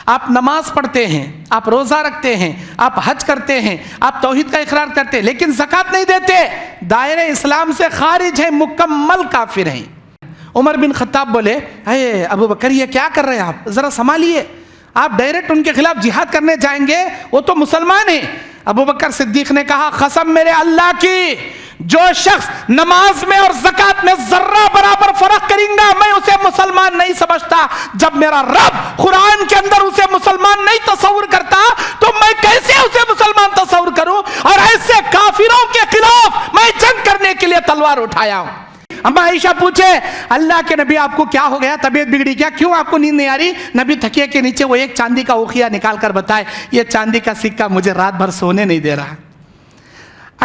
آپ نماز پڑھتے ہیں، آپ روزہ رکھتے ہیں، آپ حج کرتے ہیں، آپ توحید کا اقرار کرتے ہیں، لیکن زکوٰۃ نہیں دیتے، دائرہ اسلام سے خارج ہیں، مکمل کافر ہیں۔ عمر بن خطاب بولے، اے ابو بکر یہ کیا کر رہے ہیں آپ، ذرا سنبھالیے، آپ ڈائریکٹ ان کے خلاف جہاد کرنے جائیں گے، وہ تو مسلمان ہیں۔ ابو بکر صدیق نے کہا، قسم میرے اللہ کی، جو شخص نماز میں اور زکوٰۃ میں ذرہ برابر فرق کریں گا میں اسے مسلمان نہیں سمجھتا۔ جب میرا رب قرآن کے اندر اسے مسلمان نہیں تصور کرتا تو میں کیسے اسے مسلمان تصور کروں؟ اور ایسے کافروں کے خلاف میں جنگ کرنے کے لیے تلوار اٹھایا ہوں۔ اما عائشہ پوچھے، اللہ کے نبی آپ کو کیا ہو گیا، طبیعت بگڑی کیا، کیوں آپ کو نیند نہیں آ رہی؟ نبی تکیے کے نیچے وہ ایک چاندی کا اوقیہ نکال کر بتائے، یہ چاندی کا سکہ مجھے رات بھر سونے نہیں دے رہا،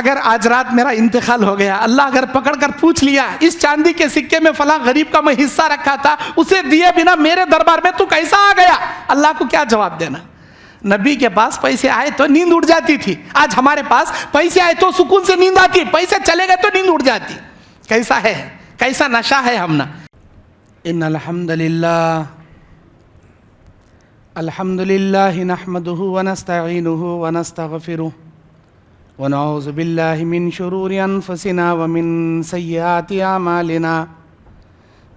اگر آج رات میرا انتقال ہو گیا، اللہ اگر پکڑ کر پوچھ لیا اس چاندی کے سکے میں فلاں غریب کا میں حصہ رکھا تھا، اسے دیے بنا میرے دربار میں تو کیسا آ گیا؟ اللہ کو کیا جواب دینا؟ نبی کے پاس پیسے آئے تو نیند اڑ جاتی تھی، آج ہمارے پاس پیسے آئے تو سکون سے نیند آتی، پیسے چلے گئے تو نیند اڑ جاتی۔ کیسا ہے، کیسا نشہ ہے ہم نا۔ ان الحمدللہ نحمده ونستعینه ونستغفره ونعوذ باللہ من شرور انفسنا ومن سیئات اعمالنا،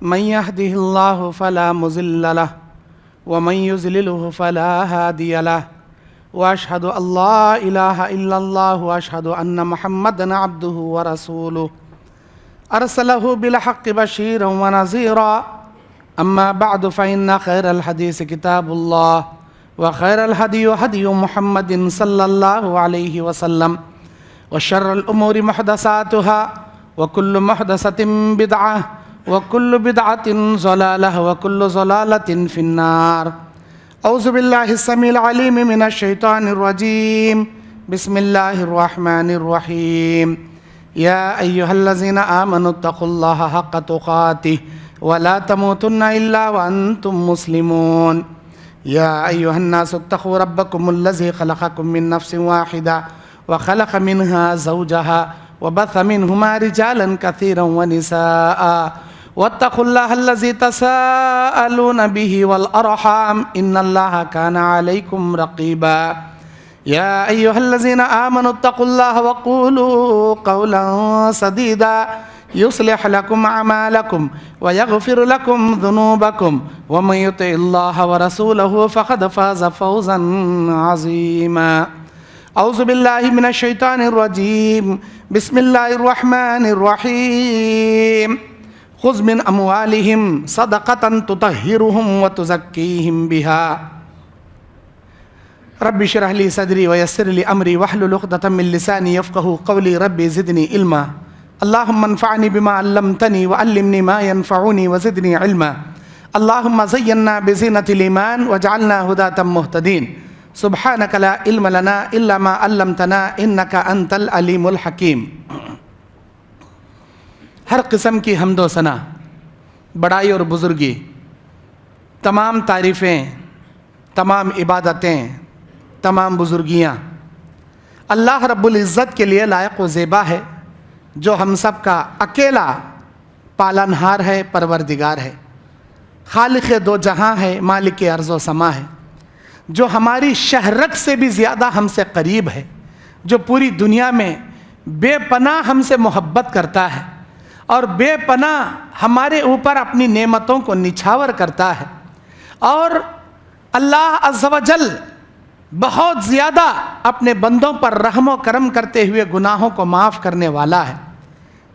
من يهده اللہ فلا مضل له ومن يضلله فلا هادی له، واشهد ان لا الہ الا اللہ واشهد ان محمدا عبده ورسوله ارسلہ بالحق بشیرا ونذیرا، اما بعد فإن خیر الحدیث کتاب اللہ وخیر الہدی ہدی محمد صلی اللہ علیہ وسلم، وشر الامور محدثاتها وکل محدثۃ بدعہ وکل بدعۃ ضلالہ وکل ضلالۃ فی النار۔ اعوذ باللہ السمیع العلیم من الشیطان الرجیم، بسم اللہ الرحمن الرحیم۔ یا ایہا الذین آمنوا اتقوا اللہ حق تقاتہ ولا تموتن الا وانتم مسلمون۔ یا ایہا الناس اتقوا ربکم الذی خلقکم من نفس واحدہ وخلق منها زوجها وبث منهما رجالا كثيرا ونساء واتقوا الله الذي تساءلون به والأرحام إن الله كان عليكم رقيبا۔ يا أيها الذين آمنوا اتقوا الله وقولوا قولا سديدا يصلح لكم أعمالكم ويغفر لكم ذنوبكم ومن يطع الله ورسوله فقد فاز فوزا عظيما۔ اعوذ باللہ من الشیطان الرجیم، بسم اللہ الرحمن الرحیم۔ خذ من اموالہم صدقۃ تطہرہم وتزکیہم بہا، رب اشرح لی صدری ویسر لی امری واحلل عقدۃ من لسانی یفقہوا قولی، رب زدنی علما، اللہم انفعنی بما علمتنی وعلمنی ما ینفعنی وزدنی علما، اللہم زیننا بزینۃ الایمان واجعلنا ھداۃ مہتدین، سبحانک لا علم لنا الا ما علمتنا انک انت العلیم الحکیم۔ ہر قسم کی حمد و ثنا، بڑائی اور بزرگی، تمام تعریفیں، تمام عبادتیں، تمام بزرگیاں اللہ رب العزت کے لیے لائق و زیبا ہے، جو ہم سب کا اکیلا پالنہار ہے، پروردگار ہے، خالق دو جہاں ہے، مالک ارض و سما ہے، جو ہماری شہرت سے بھی زیادہ ہم سے قریب ہے، جو پوری دنیا میں بے پناہ ہم سے محبت کرتا ہے اور بے پناہ ہمارے اوپر اپنی نعمتوں کو نچھاور کرتا ہے، اور اللہ عز و جل بہت زیادہ اپنے بندوں پر رحم و کرم کرتے ہوئے گناہوں کو معاف کرنے والا ہے،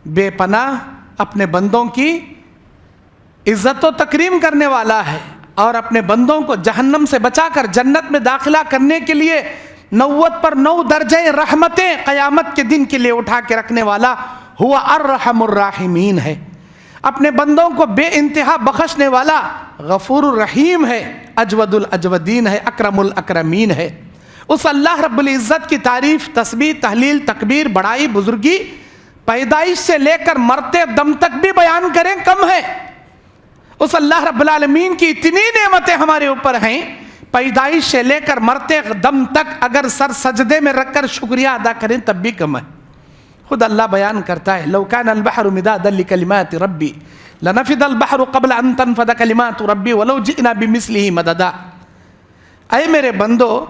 بے پناہ اپنے بندوں کی عزت و تکریم کرنے والا ہے، اور اپنے بندوں کو جہنم سے بچا کر جنت میں داخلہ کرنے کے لیے 90 پر 9 درجے رحمتیں قیامت کے دن کے لیے اٹھا کے رکھنے والا ہوا ارحم الراحمین ہے، اپنے بندوں کو بے انتہا بخشنے والا غفور الرحیم ہے، اجود الاجودین ہے، اکرم الاکرمین ہے۔ اس اللہ رب العزت کی تعریف، تسبیح، تحلیل، تکبیر، بڑائی، بزرگی پیدائش سے لے کر مرتے دم تک بھی بیان کریں کم ہے۔ اس اللہ رب العالمین کی اتنی نعمتیں ہمارے اوپر ہیں، پیدائش سے لے کر مرتے دم تک اگر سر سجدے میں رکھ کر شکریہ ادا کریں تب بھی کم ہے۔ خود اللہ بیان کرتا ہے، لو کان البحر مدادا لکلمات ربی لنفد البحر قبل ان تنفد کلمات ربی ولو جئنا بمثلہ مددا۔ اے میرے بندو،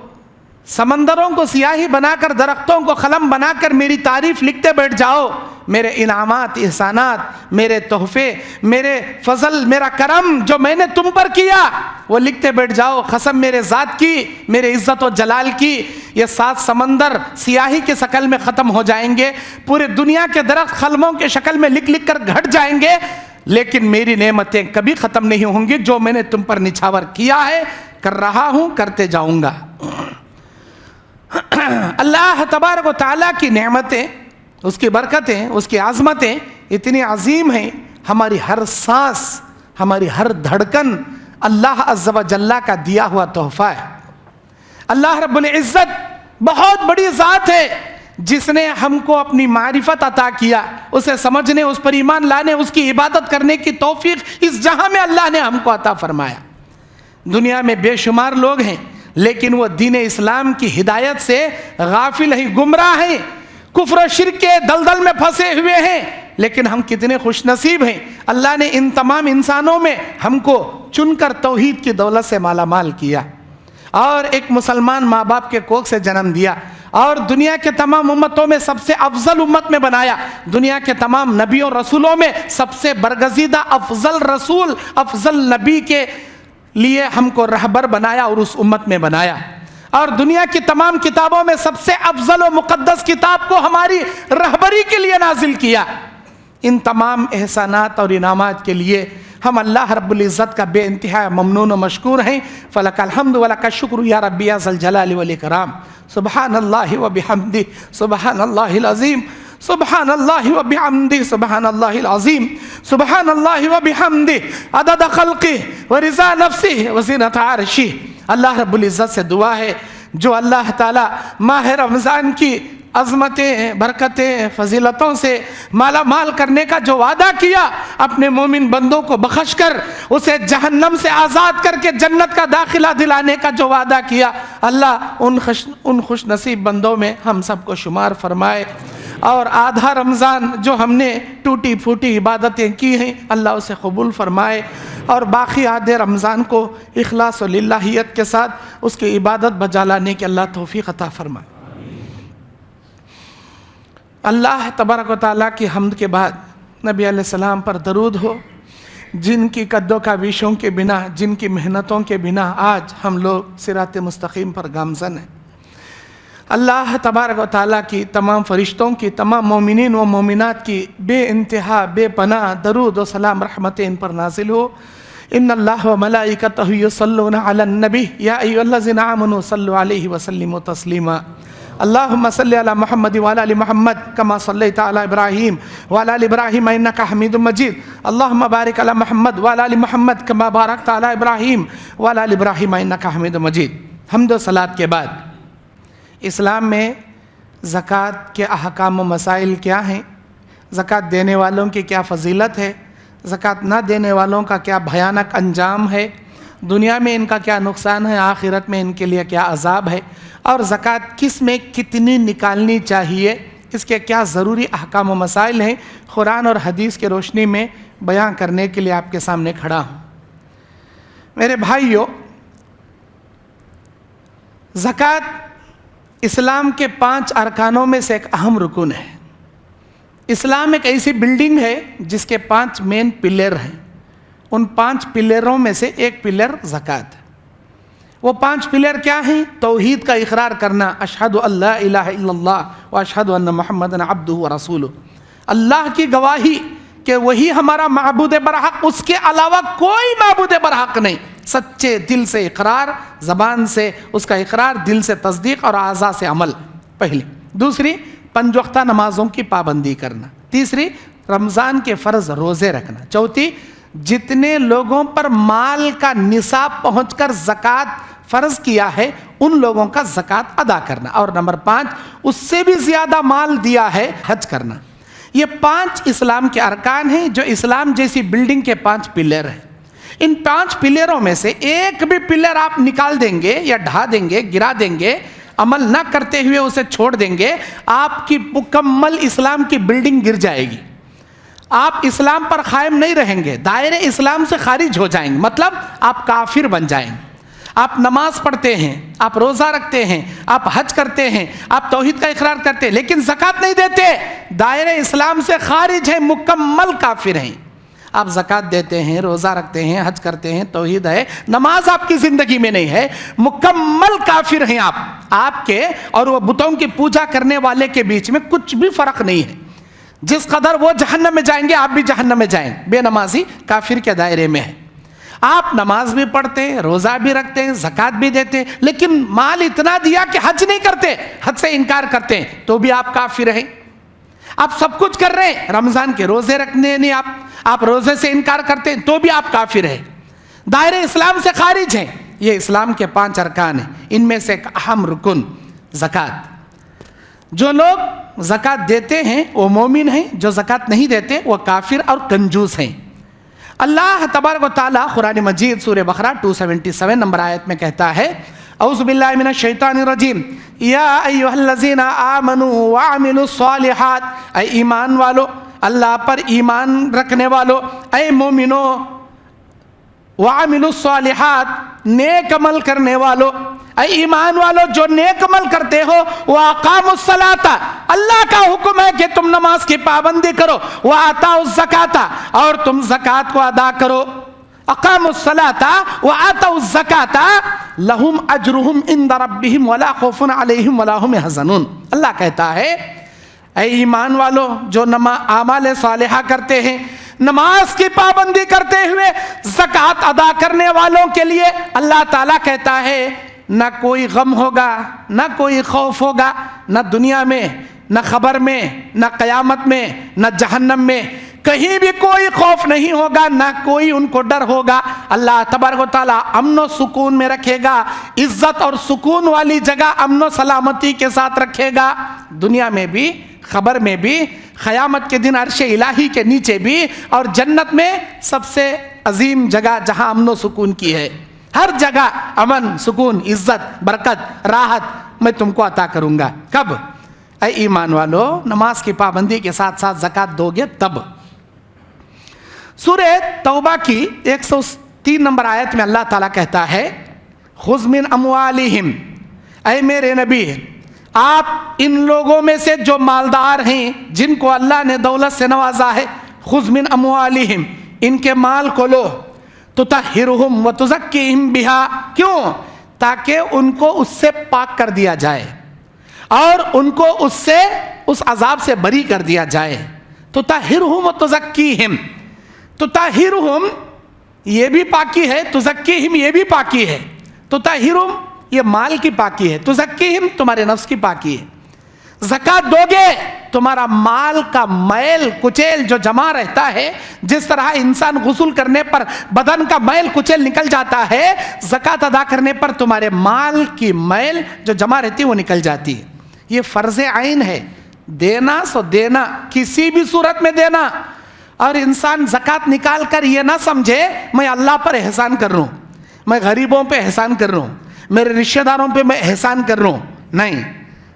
سمندروں کو سیاہی بنا کر، درختوں کو قلم بنا کر میری تعریف لکھتے بیٹھ جاؤ، میرے انعامات، احسانات، میرے تحفے، میرے فضل، میرا کرم جو میں نے تم پر کیا وہ لکھتے بیٹھ جاؤ۔ قسم میرے ذات کی، میرے عزت و جلال کی، یہ 7 سمندر سیاہی کی شکل میں ختم ہو جائیں گے، پورے دنیا کے درخت قلموں کے شکل میں لکھ لکھ کر گھٹ جائیں گے، لیکن میری نعمتیں کبھی ختم نہیں ہوں گی۔ جو میں نے تم پر نچھاور کیا ہے، کر رہا ہوں، کرتے جاؤں گا۔ اللہ تبارک و تعالیٰ کی نعمتیں، اس کی برکتیں، اس کی عظمتیں اتنی عظیم ہیں، ہماری ہر سانس، ہماری ہر دھڑکن اللہ عز و جل کا دیا ہوا تحفہ ہے۔ اللہ رب العزت بہت بڑی ذات ہے، جس نے ہم کو اپنی معرفت عطا کیا، اسے سمجھنے، اس پر ایمان لانے، اس کی عبادت کرنے کی توفیق اس جہاں میں اللہ نے ہم کو عطا فرمایا۔ دنیا میں بے شمار لوگ ہیں، لیکن وہ دین اسلام کی ہدایت سے غافل ہیں، گمراہ ہیں، کفر و شرک کے دلدل میں پھنسے ہوئے ہیں، لیکن ہم کتنے خوش نصیب ہیں۔ اللہ نے ان تمام انسانوں میں ہم کو چن کر توحید کی دولت سے مالا مال کیا، اور ایک مسلمان ماں باپ کے کوکھ سے جنم دیا، اور دنیا کے تمام امتوں میں سب سے افضل امت میں بنایا، دنیا کے تمام نبیوں رسولوں میں سب سے برگزیدہ افضل رسول، افضل نبی کے لیے ہم کو رہبر بنایا اور اس امت میں بنایا، اور دنیا کی تمام کتابوں میں سب سے افضل و مقدس کتاب کو ہماری رہبری کے لیے نازل کیا۔ ان تمام احسانات اور انعامات کے لیے ہم اللہ رب العزت کا بے انتہا ممنون و مشکور ہیں۔ فلک الحمد ولک الشکر یا ربی یا ذی الجلال والاکرام۔ سبحان اللہ و بحمدہ، سبحان اللہ العظیم، سبحان اللہ و بحمدہ، سبحان اللہ العظیم، سبحان اللہ و بحمدہ، عدد خلقہ و رضا نفسہ و زینت عرشہ۔ اللہ رب العزت سے دعا ہے، جو اللہ تعالی ماہ رمضان کی عظمتیں، برکتیں، فضیلتوں سے مالا مال کرنے کا جو وعدہ کیا، اپنے مومن بندوں کو بخش کر اسے جہنم سے آزاد کر کے جنت کا داخلہ دلانے کا جو وعدہ کیا، اللہ ان خوش نصیب بندوں میں ہم سب کو شمار فرمائے۔ اور آدھا رمضان جو ہم نے ٹوٹی پھوٹی عبادتیں کی ہیں، اللہ اسے قبول فرمائے، اور باقی آدھے رمضان کو اخلاص و للہیت کے ساتھ اس کی عبادت بجا لانے کی اللہ توفیق عطا فرمائے۔ اللہ تبارک و تعالیٰ کی حمد کے بعد نبی علیہ السلام پر درود ہو، جن کی قد و کاوشوں کے بنا، جن کی محنتوں کے بنا آج ہم لوگ صراط مستقیم پر گامزن ہیں۔ اللہ تبارک و تعالیٰ کی تمام فرشتوں کی، تمام مومنین و مومنات کی بے انتہا بے پناہ درود و سلام رحمتیں ان پر نازل ہو۔ ان اللہ و ملائکتہ یصلون علی النبی یا ایھا الذین آمنوا صلوا علیہ وسلموا تسلیما۔ اللہم صلی علی محمد وعلی آل محمد کما صلیت علی ابراہیم وعلی آل ابراہیم انک حمید مجید۔ اللہم بارک علی محمد وعلی آل محمد کما بارکت علی ابراہیم وعلی آل ابراہیم انک حمید مجید۔ حمد و صلاۃ کے بعد اسلام میں زکوٰۃ کے احکام و مسائل کیا ہیں؟ زکوٰۃ دینے والوں کی کیا فضیلت ہے؟ زکوٰۃ نہ دینے والوں کا کیا بھیانک انجام ہے؟ دنیا میں ان کا کیا نقصان ہے؟ آخرت میں ان کے لیے کیا عذاب ہے؟ اور زکوٰۃ کس میں کتنی نکالنی چاہیے؟ اس کے کیا ضروری احکام و مسائل ہیں؟ قرآن اور حدیث کے روشنی میں بیان کرنے کے لیے آپ کے سامنے کھڑا ہوں۔ میرے بھائیو، زکوٰۃ اسلام کے 5 ارکانوں میں سے ایک اہم رکن ہے۔ اسلام ایک ایسی بلڈنگ ہے جس کے 5 مین پلر ہیں، ان 5 پلروں میں سے ایک پلر زکوٰۃ ہے۔ وہ 5 پلر کیا ہیں؟ توحید کا اقرار کرنا، اشہد ان لا الہ الا اللہ و اشہد ان محمدًا عبدہ و رسولہ، اللہ کی گواہی کہ وہی ہمارا معبود برحق، اس کے علاوہ کوئی معبود برحق نہیں، سچے دل سے اقرار، زبان سے اس کا اقرار، دل سے تصدیق اور اعضاء سے عمل، پہلی۔ دوسری، 5 وقتہ نمازوں کی پابندی کرنا۔ تیسری، رمضان کے فرض روزے رکھنا۔ چوتھی، جتنے لوگوں پر مال کا نصاب پہنچ کر زکوٰۃ فرض کیا ہے ان لوگوں کا زکوٰۃ ادا کرنا۔ اور نمبر 5، اس سے بھی زیادہ مال دیا ہے، حج کرنا۔ یہ 5 اسلام کے ارکان ہیں، جو اسلام جیسی بلڈنگ کے 5 پلر ہیں۔ ان 5 پلروں میں سے ایک بھی پلر آپ نکال دیں گے یا ڈھا دیں گے، گرا دیں گے، عمل نہ کرتے ہوئے اسے چھوڑ دیں گے، آپ کی مکمل اسلام کی بلڈنگ گر جائے گی۔ آپ اسلام پر قائم نہیں رہیں گے، دائرے اسلام سے خارج ہو جائیں گے، مطلب آپ کافر بن جائیں گے۔ آپ نماز پڑھتے ہیں، آپ روزہ رکھتے ہیں، آپ حج کرتے ہیں، آپ توحید کا اقرار کرتے ہیں، لیکن زکوٰۃ نہیں دیتے، دائرہ اسلام سے خارج ہیں، مکمل کافر ہیں۔ آپ زکوٰۃ دیتے ہیں، روزہ رکھتے ہیں، حج کرتے ہیں، توحید ہے، نماز آپ کی زندگی میں نہیں ہے، مکمل کافر ہیں آپ۔ آپ کے اور وہ بتوں کی پوجا کرنے والے کے بیچ میں کچھ بھی فرق نہیں ہے۔ جس قدر وہ جہنم میں جائیں گے آپ بھی جہنم میں جائیں، بے نمازی کافر کے دائرے میں ہے۔ آپ نماز بھی پڑھتے ہیں، روزہ بھی رکھتے ہیں، زکوٰۃ بھی دیتے ہیں، لیکن مال اتنا دیا کہ حج نہیں کرتے، حج سے انکار کرتے ہیں، تو بھی آپ کافر ہیں۔ آپ سب کچھ کر رہے ہیں، رمضان کے روزے رکھنے نہیں، آپ روزے سے انکار کرتے ہیں، تو بھی آپ کافر ہیں، دائرہ اسلام سے خارج ہیں۔ یہ اسلام کے 5 ارکان ہیں، ان میں سے ایک اہم رکن زکوٰۃ۔ جو لوگ زکوٰۃ دیتے ہیں وہ مومن ہیں، جو زکوٰۃ نہیں دیتے وہ کافر اور کنجوس ہیں۔ اللہ تبارک و تعالیٰ قرآن مجید سورہ بقرہ 277 نمبر آیت میں کہتا ہے، اعوذ باللہ من الشیطان الرجیم، یا ایھا الذین آمنوا وعملوا الصالحات، اے ایمان والو، اللہ پر ایمان رکھنے والو، اے مومنو، وعملوا الصالحات، نیک عمل کرنے والو، اے ایمان والو جو نیک عمل کرتے ہو، وَأَقَامُوا الصَّلَاةَ، اللہ کا حکم ہے کہ تم نماز کی پابندی کرو، وَآتَاؤُوا الزَّكَاةَ، اور تم زکوٰۃ کو ادا کرو، اقاموا الصلاة وآتوا الزکاة لہم اجرہم عند ربہم ولا خوف علیہم ولا هم يحزنون۔ اللہ کہتا ہے اے ایمان والو جو اعمال صالحہ کرتے ہیں، نماز کی پابندی کرتے ہوئے زکوٰۃ ادا کرنے والوں کے لیے اللہ تعالیٰ کہتا ہے نہ کوئی غم ہوگا، نہ کوئی خوف ہوگا، نہ دنیا میں، نہ خبر میں، نہ قیامت میں، نہ جہنم میں، کہیں بھی کوئی خوف نہیں ہوگا، نہ کوئی ان کو ڈر ہوگا۔ اللہ تبارک و تعالیٰ امن و سکون میں رکھے گا، عزت اور سکون والی جگہ امن و سلامتی کے ساتھ رکھے گا، دنیا میں بھی، خبر میں بھی، قیامت کے دن عرش الہی کے نیچے بھی، اور جنت میں سب سے عظیم جگہ جہاں امن و سکون کی ہے، ہر جگہ امن، سکون، عزت، برکت، راحت میں تم کو عطا کروں گا۔ کب؟ اے ایمان والو نماز کی پابندی کے ساتھ ساتھ زکوٰۃ دو گے تب۔ سورہ توبہ کی 103 نمبر آیت میں اللہ تعالیٰ کہتا ہے خذ من اموالہم، اے میرے نبی آپ ان لوگوں میں سے جو مالدار ہیں، جن کو اللہ نے دولت سے نوازا ہے، خذ من اموالہم، ان کے مال کو لو، تطہرہم وتزکیہم بہا، کیوں؟ تاکہ ان کو اس سے پاک کر دیا جائے اور ان کو اس عذاب سے بری کر دیا جائے۔ تطہرہم وتزکیہم، تطہرہم یہ بھی پاکی ہے، تزکیہم یہ بھی پاکی ہے۔ تطہرہم یہ مال کی پاکی ہے، تزکیہم تمہارے نفس کی پاکی ہے۔ زکوٰۃ دو گے تمہارا مال کا میل کچیل جو جمع رہتا ہے، جس طرح انسان غسل کرنے پر بدن کا میل کچیل نکل جاتا ہے، زکوٰۃ ادا کرنے پر تمہارے مال کی میل جو جمع رہتی ہے وہ نکل جاتی ہے۔ یہ فرض عین ہے، دینا سو دینا، کسی بھی صورت میں دینا۔ اور انسان زکوٰۃ نکال کر یہ نہ سمجھے میں اللہ پر احسان کر رہا ہوں، میں غریبوں پہ احسان کر رہا ہوں، میرے رشتہ داروں پہ میں احسان کر رہا ہوں، نہیں،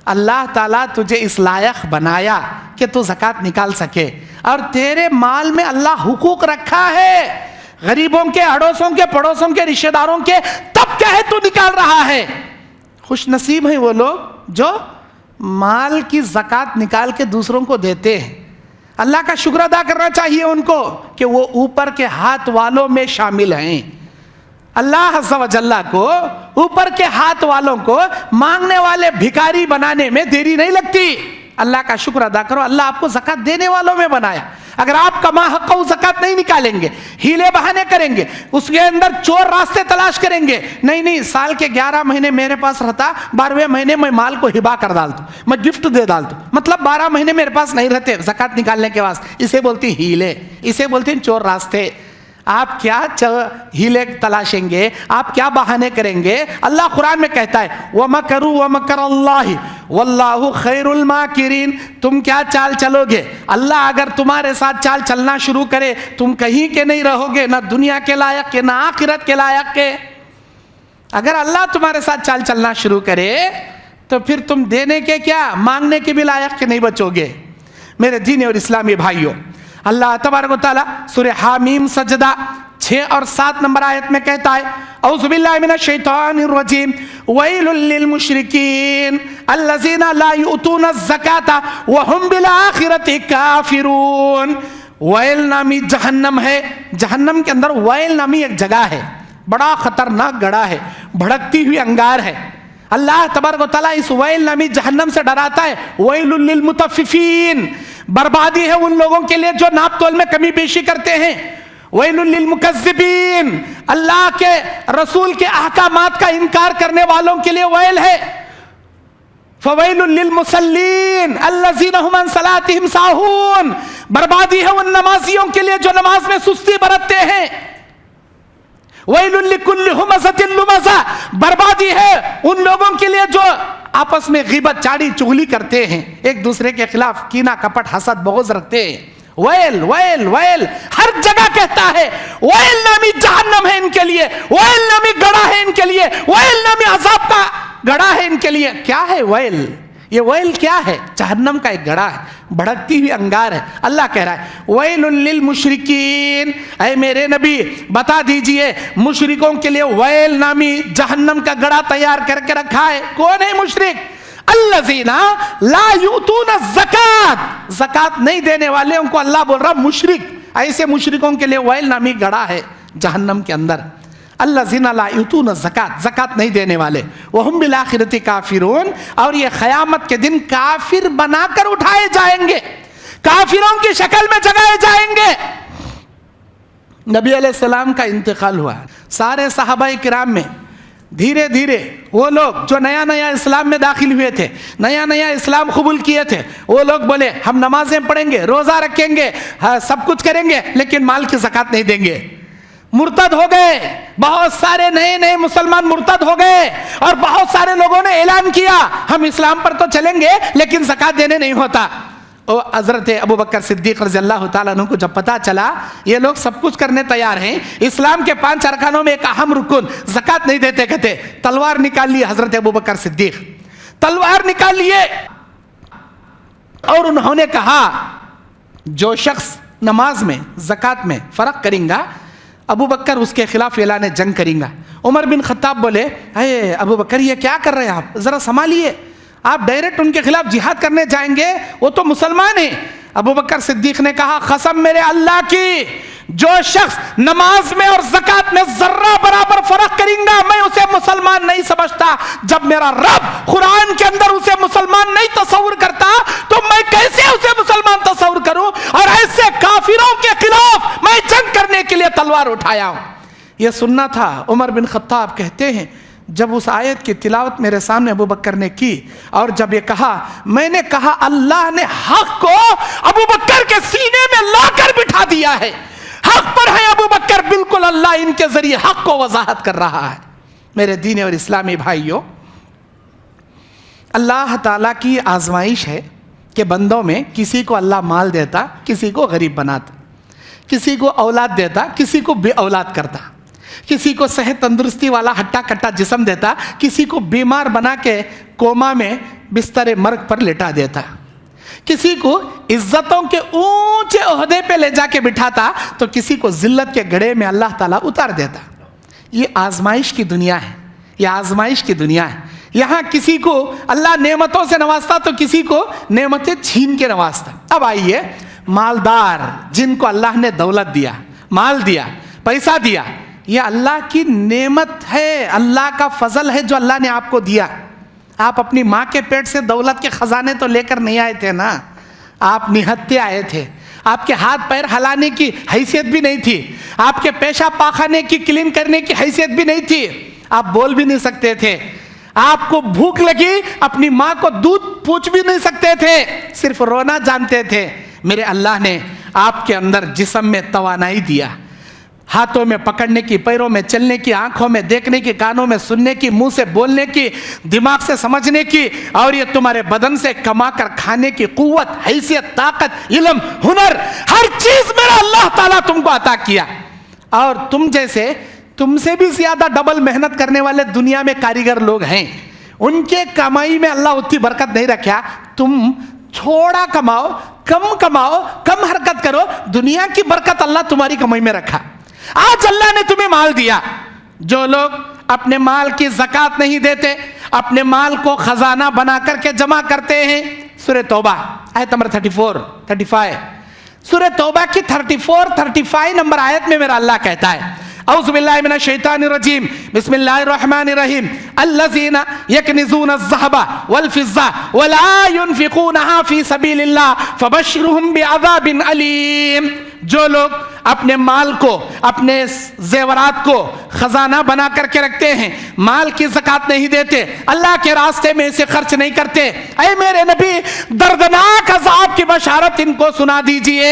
اللہ تعالیٰ تجھے اس لائق بنایا کہ تو زکوٰۃ نکال سکے، اور تیرے مال میں اللہ حقوق رکھا ہے، غریبوں کے، اڑوسوں کے، پڑوسوں کے، رشتہ داروں کے، تب کیا ہے تو نکال رہا ہے۔ خوش نصیب ہیں وہ لوگ جو مال کی زکوٰۃ نکال کے دوسروں کو دیتے ہیں، اللہ کا شکر ادا کرنا چاہیے ان کو کہ وہ اوپر کے ہاتھ والوں میں شامل ہیں۔ اللہ عز و جل کو، اوپر کے ہاتھ والوں کو مانگنے والے بھکاری بنانے میں دیری نہیں لگتی۔ اللہ کا شکر ادا کرو، اللہ آپ کو زکوٰۃ دینے والوں میں بنایا۔ اگر آپ کما حق زکوٰۃ نہیں نکالیں گے، ہیلے بہانے کریں گے، اس کے اندر چور راستے تلاش کریں گے، نہیں سال کے 11 مہینے میرے پاس رہتا، 12ویں مہینے میں مال کو ہبا کر ڈالتا ہوں، میں گفٹ دے ڈالتا ہوں، مطلب 12 مہینے میرے پاس نہیں رہتے زکوٰۃ نکالنے کے واسطے، اسے بولتی ہیں ہیلے، اسے بولتے ہیں چور راستے۔ آپ کیا ہیلے تلاشیں گے، آپ کیا بہانے کریں گے؟ اللہ قرآن میں کہتا ہے وَمَكَرُوا وَمَكَرَ اللَّهِ وَاللَّهُ خَيْرُ الْمَاكِرِينَ، تم کیا چال چلو گے؟ اللہ اگر تمہارے ساتھ چال چلنا شروع کرے تم کہیں کے نہیں رہو گے، نہ دنیا کے لائق کے، نہ آخرت کے لائق کے۔ اگر اللہ تمہارے ساتھ چال چلنا شروع کرے تو پھر تم دینے کے کیا، مانگنے کے بھی لائق کے نہیں بچو گے۔ میرے دینی اور اسلامی بھائیوں، اللہ تبارک و تعالیٰ سورہ حامیم سجدہ 6 اور 7 نمبر آیت میں کہتا ہے اعوذ باللہ من الشیطان الرجیم ویل للمشرکین الذین لا یؤتون الزکاة وهم بالآخرۃ کافرون. ویل نامی جہنم ہے، جہنم کے اندر ویل نامی ایک جگہ ہے، بڑا خطرناک گڑھا ہے، بھڑکتی ہوئی انگار ہے. اللہ تبارک و تعالیٰ اس ویل نامی جہنم سے ڈراتا ہے. ویل للمطففین، بربادی ہے ان لوگوں کے لیے جو ناپ تول میں کمی بیشی کرتے ہیں. ویل للمکذبین، اللہ کے رسول کے احکامات کا انکار کرنے والوں کے لیے ویل ہے. فویل للمصلین الذین هم عن صلاتهم ساہون، بربادی ہے ان نمازیوں کے لیے جو نماز میں سستی برتتے ہیں. ویل لکل ہمزۃ لمزہ، بربادی ہے ان لوگوں کے لیے جو آپس میں غیبت چاڑی چغلی کرتے ہیں، ایک دوسرے کے خلاف کینہ کپٹ حسد بغض رکھتے ہیں. ویل ویل ویل ہر جگہ کہتا ہے. ویل نامی جہنم ہے ان کے لیے، ویل نامی گڑھا ہے ان کے لیے، ویل نامی عذاب کا گڑھا ہے ان کے لیے. کیا ہے ویل؟ یہ ویل کیا ہے؟ جہنم کا ایک گڑھا ہے، بھڑکتی ہوئی انگار ہے. اللہ کہہ رہا ہے ویل للمشرکین، اے میرے نبی بتا دیجئے مشرکوں کے لیے ویل نامی جہنم کا گڑھا تیار کر کے رکھا ہے. کون ہے مشرک؟ الذین لا یؤتون الزکاۃ، زکات نہیں دینے والے ان کو اللہ بول رہا مشرک. ایسے مشرکوں کے لیے ویل نامی گڑھا ہے جہنم کے اندر. الذین لا یؤتون الزکاۃ، زکات نہیں دینے والے. وہم بالآخرۃ کافرون، اور یہ قیامت کے دن کافر بنا کر اٹھائے جائیں گے، کافروں کی شکل میں جگائے جائیں گے. نبی علیہ السلام کا انتقال ہوا، سارے صحابہ کرام میں دھیرے دھیرے وہ لوگ جو نیا نیا اسلام میں داخل ہوئے تھے، نیا نیا اسلام قبول کیے تھے، وہ لوگ بولے ہم نمازیں پڑھیں گے، روزہ رکھیں گے، سب کچھ کریں گے، لیکن مال کی زکات نہیں دیں گے. مرتد ہو گئے، بہت سارے نئے نئے مسلمان مرتد ہو گئے، اور بہت سارے لوگوں نے اعلان کیا ہم اسلام پر تو چلیں گے لیکن زکات دینے نہیں ہوتا. اور حضرت ابو بکر صدیق رضی اللہ تعالیٰ عنہ کو جب پتا چلا یہ لوگ سب کچھ کرنے تیار ہیں، اسلام کے 5 ارکانوں میں ایک اہم رکن زکات نہیں دیتے، کہتے تلوار نکال لی. حضرت ابو بکر صدیق تلوار نکال لیے اور انہوں نے کہا جو شخص نماز میں زکات میں فرق کریں گا ابو بکر اس کے خلاف اعلان جنگ کریں گا. عمر بن خطاب بولے اے ابو بکر یہ کیا کر رہے ہیں آپ، ذرا سنبھالیے، آپ ڈائریکٹ ان کے خلاف جہاد کرنے جائیں گے، وہ تو مسلمان ہیں. ابو بکر صدیق نے کہا قسم میرے اللہ کی، جو شخص نماز میں اور زکات میں ذرہ برابر فرق کریں گا میں اسے مسلمان نہیں سمجھتا. جب میرا رب قرآن کے اندر اسے مسلمان نہیں تصور کرتا تو میں کیسے اسے مسلمان تصور کروں؟ اور ایسے کافروں کے خلاف میں جنگ کرنے کے لیے تلوار اٹھایا ہوں. یہ سننا تھا. عمر بن خطاب کہتے ہیں جب اس آیت کی تلاوت میرے سامنے ابو بکر نے کی اور جب یہ کہا میں نے کہا اللہ نے حق کو ابو بکر کے سینے میں لا کر بٹھا دیا ہے. حق پر ہے ابو بکر، بالکل اللہ ان کے ذریعے حق کو وضاحت کر رہا ہے. میرے دینی اور اسلامی بھائیوں، اللہ تعالیٰ کی آزمائش ہے کہ بندوں میں کسی کو اللہ مال دیتا، کسی کو غریب بناتا، کسی کو اولاد دیتا، کسی کو بے اولاد کرتا، کسی کو صحت تندرستی والا ہٹا کٹا جسم دیتا، کسی کو بیمار بنا کے کوما میں بستر مرگ پر لٹا دیتا، کسی کو عزتوں کے اونچے عہدے پہ لے جا کے بٹھاتا تو کسی کو ذلت کے گڑھے میں اللہ تعالیٰ اتار دیتا. یہ آزمائش کی دنیا ہے، یہ آزمائش کی دنیا ہے. یہاں کسی کو اللہ نعمتوں سے نوازتا تو کسی کو نعمتیں چھین کے نوازتا. اب آئیے مالدار جن کو اللہ نے دولت دیا، مال دیا، پیسہ دیا، یہ اللہ کی نعمت ہے، اللہ کا فضل ہے جو اللہ نے آپ کو دیا. آپ اپنی ماں کے پیٹ سے دولت کے خزانے تو لے کر نہیں آئے تھے نا، آپ نہتے آئے تھے. آپ کے ہاتھ پیر ہلانے کی حیثیت بھی نہیں تھی، آپ کے پیشاب پاخانے کی کلین کرنے کی حیثیت بھی نہیں تھی، آپ بول بھی نہیں سکتے تھے. آپ کو بھوک لگی اپنی ماں کو دودھ پوچھ بھی نہیں سکتے تھے، صرف رونا جانتے تھے. میرے اللہ نے آپ کے اندر جسم میں توانائی دیا، ہاتھوں میں پکڑنے کی، پیروں میں چلنے کی، آنکھوں میں دیکھنے کی، کانوں میں سننے کی، منہ سے بولنے کی، دماغ سے سمجھنے کی، اور یہ تمہارے بدن سے کما کر کھانے کی قوت، حیثیت، طاقت، علم، ہنر، ہر چیز میرا اللہ تعالیٰ تم کو عطا کیا. اور تم جیسے تم سے بھی زیادہ ڈبل محنت کرنے والے دنیا میں کاریگر لوگ ہیں، ان کے کمائی میں اللہ اتنی برکت نہیں رکھا. تم تھوڑا کماؤ، کم حرکت کرو، دنیا کی برکت اللہ تمہاری کمائی میں رکھا. آج اللہ نے تمہیں مال دیا، جو لوگ اپنے مال کی زکات نہیں دیتے، اپنے مال کو خزانہ بنا کر کے جمع کرتے ہیں. سورہ توبہ آیت نمبر 35. سورہ توبہ کی 35 نمبر آیت میں میرا اللہ کہتا ہے اعوذ باللہ من الشیطان الرجیم بسم اللہ الرحمن الرحیم الذین یکنزون الذہب والفضہ ولا ينفقونها فی سبیل اللہ فبشرهم بعذاب علیم. جو لوگ اپنے مال کو، اپنے زیورات کو خزانہ بنا کر کے رکھتے ہیں، مال کی زکات نہیں دیتے، اللہ کے راستے میں اسے خرچ نہیں کرتے، اے میرے نبی دردناک عذاب کی بشارت ان کو سنا دیجئے.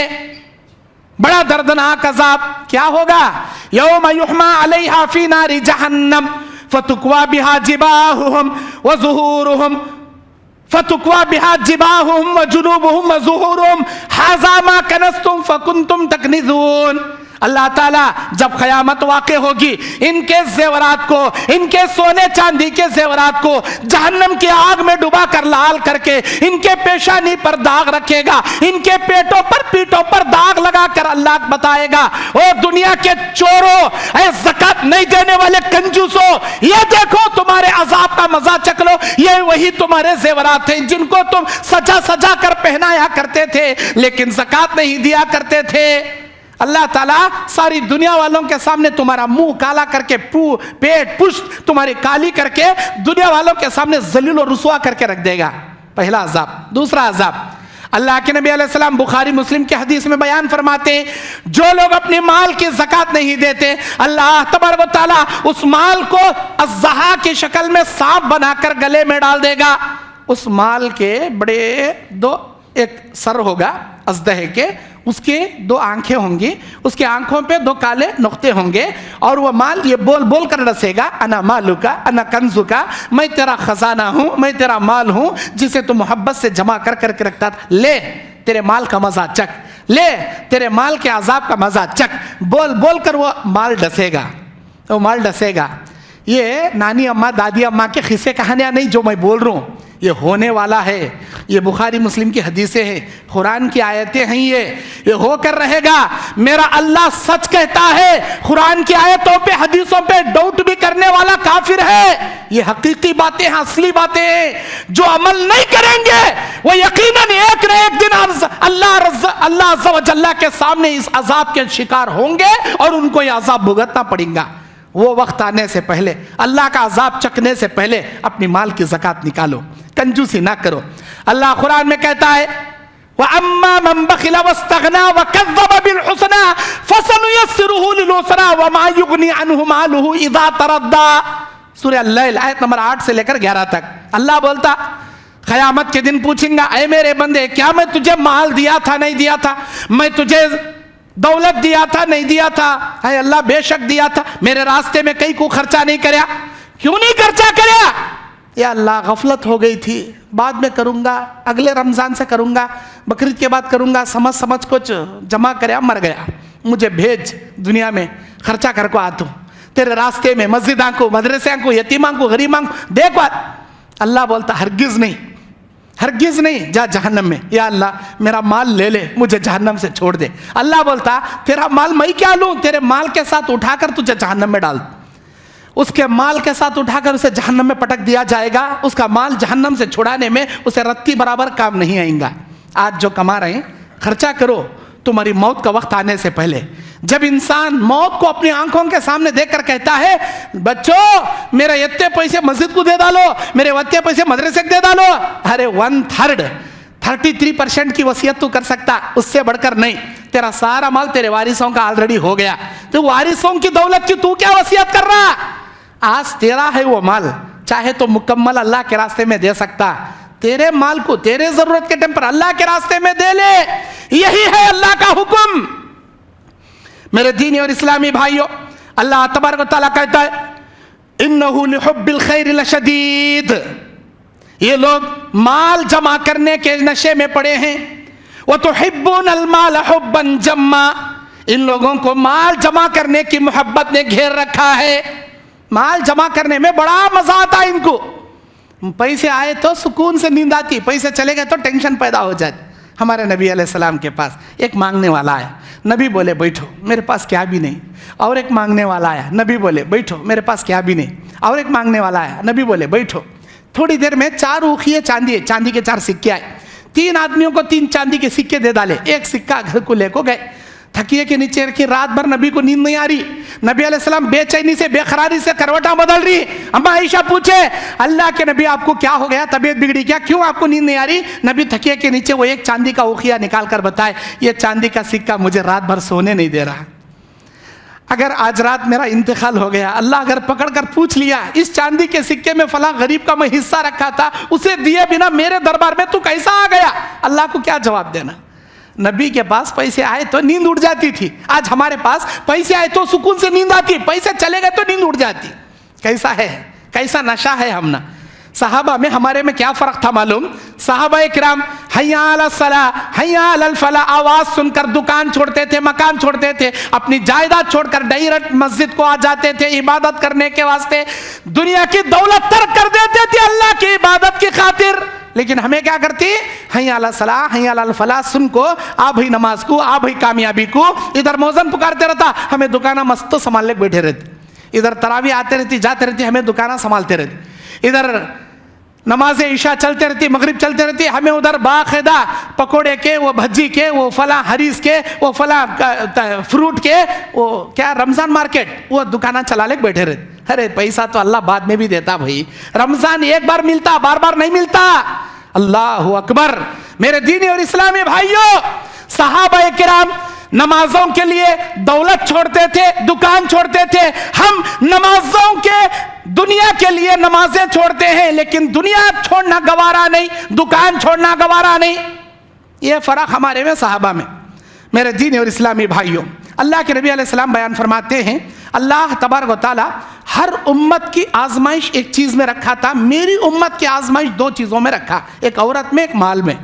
بڑا دردناک عذاب کیا ہوگا؟ یوم یحما علیہا فی نار جہنم فتکوی بہا جباہہم وظہورہم وجنوبہم وظہورہم ھذا ما کنزتم فکنتم تکنزون. اللہ تعالیٰ جب قیامت واقع ہوگی ان کے زیورات کو، ان کے سونے چاندی کے زیورات کو جہنم کی آگ میں ڈبا کر لال کر کے ان کے پیشانی پر داغ رکھے گا، ان کے پیٹوں پر پیٹوں پر داغ لگا کر اللہ بتائے گا او دنیا کے چوروں، اے زکات نہیں دینے والے کنجوسوں، یہ دیکھو تمہارے عذاب کا مزہ چکھ لو، یہ وہی تمہارے زیورات ہیں جن کو تم سجا سجا کر پہنایا کرتے تھے لیکن زکات نہیں دیا کرتے تھے. اللہ تعالیٰ ساری دنیا والوں کے سامنے تمہارا منہ کالا کر کے، پیٹ پشت تمہاری کالی کر کے دنیا والوں کے سامنے ذلیل و رسوا کر کے رکھ دے گا. پہلا عذاب. دوسرا عذاب اللہ کے نبی علیہ السلام بخاری مسلم کی حدیث میں بیان فرماتے ہیں جو لوگ اپنے مال کی زکات نہیں دیتے اللہ تبارک و تعالیٰ اس مال کو اضحیٰ کی شکل میں سانپ بنا کر گلے میں ڈال دے گا. اس مال کے بڑے ایک سر ہوگا اژدہے کے، اس کے 2 آنکھیں ہوں گی، اس کے آنکھوں پہ 2 کالے نقطے ہوں گے اور وہ مال یہ بول بول کر ڈسے گا انا مالکا انا کنزکا، میں تیرا خزانہ ہوں، میں تیرا مال ہوں جسے تو محبت سے جمع کر کر کے رکھتا تھا، لے تیرے مال کا مزہ چک، لے تیرے مال کے عذاب کا مزہ چک. بول بول کر وہ مال ڈسے گا، وہ مال ڈسے گا. یہ نانی اماں دادی اماں کے قصے کہانیاں نہیں جو میں بول رہا ہوں، یہ ہونے والا ہے. یہ بخاری مسلم کی حدیثیں ہیں، قرآن کی آیتیں ہیں، یہ ہو کر رہے گا. میرا اللہ سچ کہتا ہے، قرآن کی آیتوں پہ حدیثوں پہ ڈاؤٹ بھی کرنے والا کافر ہے. یہ حقیقی باتیں ہیں، اصلی باتیں ہیں. جو عمل نہیں کریں گے وہ یقیناً ایک نہ ایک دن اللہ عز و جل کے سامنے اس عذاب کے شکار ہوں گے اور ان کو یہ عذاب بھگتنا پڑے گا. وہ وقت آنے سے پہلے، اللہ کا عذاب چکنے سے پہلے اپنی مال کی زکات نکالو، کنجوسی نہ کرو. اللہ قرآن میں کہتا ہے وَأَمَّا مَنْ بَخِلَ وَاسْتَغْنَى وَكَذَّبَ بِالْحُسْنَى فَسَنُيَسِّرُهُ لِلْعُسْرَى وَمَا يُغْنِي عَنْهُ مَالُهُ إِذَا تَرَدَّى. سورہ اللیل آیت نمبر 8 سے لے کر 11 تک اللہ بولتا قیامت کے دن پوچھیں گا اے میرے بندے کیا میں تجھے مال دیا تھا نہیں دیا تھا، میں تجھے دولت دیا تھا نہیں دیا تھا؟ اے اللہ بے شک دیا تھا. میرے راستے میں کہیں کو خرچہ نہیں کریا، کیوں نہیں خرچہ کریا؟ یا اللہ غفلت ہو گئی تھی، بعد میں کروں گا، اگلے رمضان سے کروں گا، بقرعید کے بعد کروں گا، سمجھ کچھ جمع کریا مر گیا، مجھے بھیج دنیا میں خرچہ کر کو آتا ہوں تیرے راستے میں، مسجداں کو، مدرسیاں کو، یتیماں کو، غریباں کو دیکھ بات. اللہ بولتا ہرگز نہیں، ہرگز نہیں، جا جہنم میں. یا اللہ میرا مال لے لے، مجھے جہنم سے چھوڑ دے. اللہ بولتا تیرا مال میں کیا لوں، تیرے مال کے ساتھ اٹھا کر تجھے جہنم میں ڈال. اس کے مال کے ساتھ اٹھا کر اسے جہنم میں پٹک دیا جائے گا. اس کا مال جہنم سے چھڑانے میں اسے رتی برابر کام نہیں آئیں گا. آج جو کما رہے ہیں خرچہ کرو تمہاری موت کا وقت آنے سے پہلے. جب انسان موت کو اپنی آنکھوں کے سامنے دیکھ کر کہتا ہے بچوں میرے اتنے پیسے مسجد کو دے ڈالو، میرے اتنے پیسے مدرسے کو دے ڈالو، ارے 1/3 33% کی وصیت تو کر سکتا، اس سے بڑھ کر نہیں. تیرا سارا مال تیرے وارثوں کا آلریڈی ہو گیا، تو وارثوں کی دولت کی تو کیا وصیت کر رہا؟ آج تیرا ہے وہ مال، چاہے تو مکمل اللہ کے راستے میں دے سکتا. تیرے مال کو تیرے ضرورت کے ٹائم پر اللہ کے راستے میں دے لے، یہی ہے اللہ کا حکم. میرے دینی اور اسلامی بھائیوں، اللہ تبارک و تعالیٰ کہتا ہے اِنَّهُ لِحُبِّ الْخَيْرِ لَشَدِيدٌ. یہ لوگ مال جمع کرنے کے نشے میں پڑے ہیں. وَتُحِبُّونَ الْمَالَ حُبًّا جَمًّا. ان لوگوں کو مال جمع کرنے کی محبت نے گھیر رکھا ہے. مال جمع کرنے میں بڑا مزہ آتا ہے ان کو. پیسے آئے تو سکون سے نیند آتی، پیسے چلے گئے تو ٹینشن پیدا ہو جاتی. ہمارے نبی علیہ السلام کے پاس ایک مانگنے والا آیا. نبی بولے بیٹھو, میرے پاس کیا بھی نہیں. اور ایک مانگنے والا آیا, نبی بولے بیٹھو, میرے پاس کیا بھی نہیں. اور ایک مانگنے والا آیا, نبی بولے بیٹھو. تھوڑی دیر میں 4 اوقیے چاندی کے 4 سکے آئے. 3 آدمیوں کو 3 چاندی کے سکے دے ڈالے. ایک سکہ گھر کو لے کو گئے, تھکیے کے نیچے رکھی. رات بھر نبی کو نیند نہیں آ رہی. نبی علیہ السلام بے چینی سے, بے قراری سے کروٹاں بدل رہی. اما عائشہ پوچھے اللہ کے نبی آپ کو کیا ہو گیا, طبیعت بگڑی کیا, کیوں آپ کو نیند نہیں آ رہی؟ نبی تھکیے کے نیچے وہ ایک چاندی کا اوقیہ نکال کر بتائے, یہ چاندی کا سکہ مجھے رات بھر سونے نہیں دے رہا. اگر آج رات میرا انتقال ہو گیا, اللہ اگر پکڑ کر پوچھ لیا اس چاندی کے سکے میں فلاں غریب کا میں حصہ رکھا تھا, اسے دیے بنا میرے دربار میں تو کیسا آ گیا؟ اللہ کو کیا جواب دینا؟ نبی کے پاس پیسے آئے تو نیند اڑ جاتی تھی. آج ہمارے پاس پیسے آئے تو سکون سے نیند آتی, پیسے چلے گئے تو نیند اڑ جاتی. کیسا ہے, کیسا نشہ ہے ہم نا. صحابہ میں ہمارے میں کیا فرق تھا معلوم؟ صحابہ کرام حی علی الصلاۃ حی علی الفلاح آواز سن کر دکان چھوڑتے تھے, مکان چھوڑتے تھے, اپنی جائیداد چھوڑ کر ڈائریکٹ مسجد کو آ جاتے تھے عبادت کرنے کے واسطے. دنیا کی دولت ترک کر دیتے تھے اللہ کی عبادت کی خاطر. لیکن ہمیں کیا کرتی؟ حی علی الصلاۃ حی علی الفلاح سن کو آ بھائی نماز کو, آ بھائی کامیابی کو. ادھر موزن پکارتے رہتا, ہمیں دکانہ مست سنبھالنے بیٹھے رہتے. ادھر تراویح آتے رہتی, جاتے رہتی, ہمیں دکانہ سنبھالتے رہتے. ادھر نماز عشاء چلتے رہتی, مغرب چلتے رہتی, ہمیں ادھر باقاعدہ پکوڑے کے, وہ بھجی کے, وہ فلاں حریص کے, وہ فلاں فروٹ کے, وہ کیا رمضان مارکیٹ, وہ دکانہ چلا لے بیٹھے رہتے. ارے پیسہ تو اللہ بعد میں بھی دیتا بھائی, رمضان ایک بار ملتا, بار بار نہیں ملتا. اللہ اکبر. میرے دینی اور اسلامی بھائیوں, صحابہ کرام نمازوں کے لیے دولت چھوڑتے تھے, دکان چھوڑتے تھے. ہم نمازوں کے دنیا کے لیے نمازیں چھوڑتے ہیں, لیکن دنیا چھوڑنا گوارا نہیں, دکان چھوڑنا گوارا نہیں. یہ فرق ہمارے میں صحابہ میں. میرے دین اور اسلامی بھائیوں, اللہ کے نبی علیہ السلام بیان فرماتے ہیں اللہ تبارک و تعالی ہر امت کی آزمائش ایک چیز میں رکھا تھا. میری امت کی آزمائش 2 چیزوں میں رکھا, ایک عورت میں, ایک مال میں.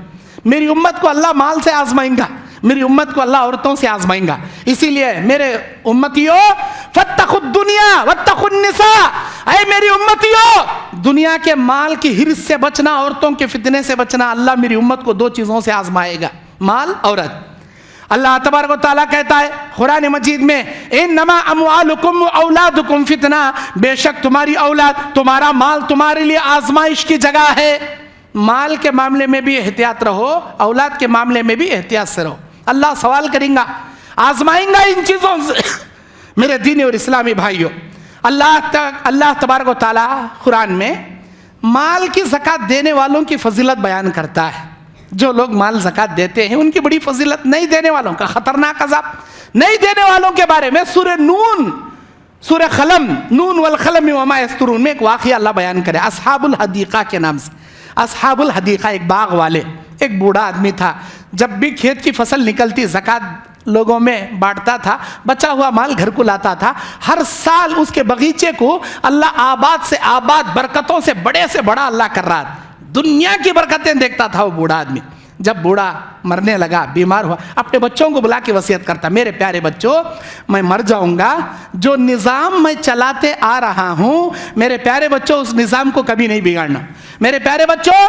میری امت کو اللہ مال سے آزمائیں گا, میری امت کو اللہ عورتوں سے آزمائیں گا. اسی لیے میرے امتیوں فاتقوا الدنیا واتقوا النساء, اے میری امتیوں دنیا کے مال کی حرص سے بچنا, عورتوں کے فتنے سے بچنا. اللہ میری امت کو 2 چیزوں سے آزمائے گا, مال, عورت. اللہ تبارک و تعالیٰ کہتا ہے قرآن مجید میں انما اموالکم اولادکم فتنہ, بے شک تمہاری اولاد, تمہارا مال تمہارے لیے آزمائش کی جگہ ہے. مال کے معاملے میں بھی احتیاط رہو, اولاد کے معاملے میں بھی احتیاط سے رہو. اللہ سوال کریں گا, آزمائیں گا ان چیزوں سے. میرے دینی اور اسلامی بھائیوں, اللہ تبارک و تعالیٰ قرآن میں مال کی زکوٰۃ دینے والوں کی فضیلت بیان کرتا ہے. جو لوگ مال زکوٰۃ دیتے ہیں ان کی بڑی فضیلت, نہیں دینے والوں کا خطرناک عذاب. نہیں دینے والوں کے بارے میں سورہ نون, سورہ قلم, نون والقلم وما یسطرون میں ایک واقعہ اللہ بیان کرے اصحاب الحدیقہ کے نام سے. اصحاب الحدیقہ ایک باغ والے, ایک بوڑھا آدمی تھا. جب بھی کھیت کی فصل نکلتی زکوٰۃ لوگوں میں بانٹتا تھا, بچا ہوا مال گھر کو لاتا تھا. ہر سال اس کے باغیچے کو اللہ آباد سے آباد, برکتوں سے بڑا اللہ کر رہا تھا. دنیا کی برکتیں دیکھتا تھا وہ بوڑھا آدمی. جب بوڑھا مرنے لگا, بیمار ہوا, اپنے بچوں کو بلا کے وصیت کرتا, میرے پیارے بچوں میں مر جاؤں گا, جو نظام میں چلاتے آ رہا ہوں میرے پیارے بچوں اس نظام کو کبھی نہیں بگاڑنا. میرے پیارے بچوں